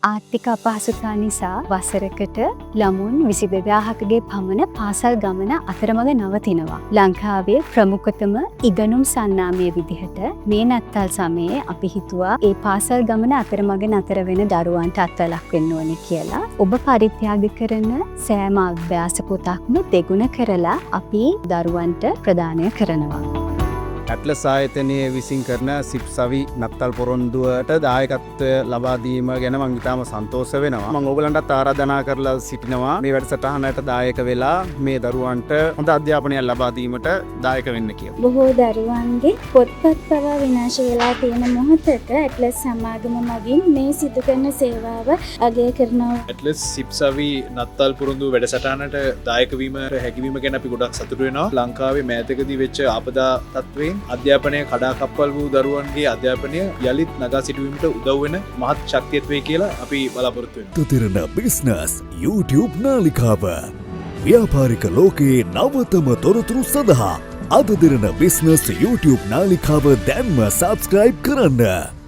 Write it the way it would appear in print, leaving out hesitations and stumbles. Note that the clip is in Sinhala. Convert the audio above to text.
ආර්ථික අපහසුතා නිසා වසරකට ළමුන් 22,000කගේ පමණ පාසල් ගමන අතරමඟ නවතිනවා. ලංකාවේ ප්‍රමුඛතම ඉගෙනුම් සන්නාමය විදිහට මේ නත්තල් සමයේ අපි හිතුවා ඒ පාසල් ගමන අතරමඟ නතර වෙන දරුවන්ට අත්වලක් වෙන්න ඕනේ කියලා. ඔබ පරිත්‍යාග කරන සෑම අභ්‍යාස පොතක්ම දෙගුණ කරලා අපි දරුවන්ට ප්‍රදානය කරනවා. ඇට්ලස් ආයතනයේ විසින් කරන සිප්සවි නත්තල් පොරොන්දුවට දායකත්වය ලබා දීම ගැන මම ඉතාම සන්තෝෂ වෙනවා. මම ඕගලන්ටත් ආරාධනා කරලා සිටිනවා මේ වැඩසටහනට දායක වෙලා මේ දරුවන්ට හොඳ අධ්‍යාපනයක් ලබා දීමට දායක වෙන්න කියලා. බොහෝ දරුවන්ගේ පොත්පත් පවා විනාශ වෙලා තියෙන මොහොතක ඇට්ලස් සමාගම මගින් මේ සිදු කරන සේවාව අගය කරනවා. ඇට්ලස් සිප්සවි නත්තල් පොරොන්දු වැඩසටහනට දායක වීම හැකියවීම ගැන අපි ගොඩක් සතුටු වෙනවා. ලංකාවේ මෑතකදී වෙච්ච ආපදා තත්ත්වයෙන් අධ්‍යාපනය කඩාකප්පල් වූ දරුවන්ගේ අධ්‍යාපනය යළිත් නගා සිටුවීමට උදව් වෙන මහත් ශක්තියක් වේ කියලා අපි බලාපොරොත්තු වෙනවා. තුතිරණ බිස්නස් YouTube නාලිකාව ව්‍යාපාරික ලෝකයේ නවතම තොරතුරු සඳහා අද දිරන බිස්නස් YouTube නාලිකාව දැන්ම සබ්ස්ක්‍රයිබ් කරන්න.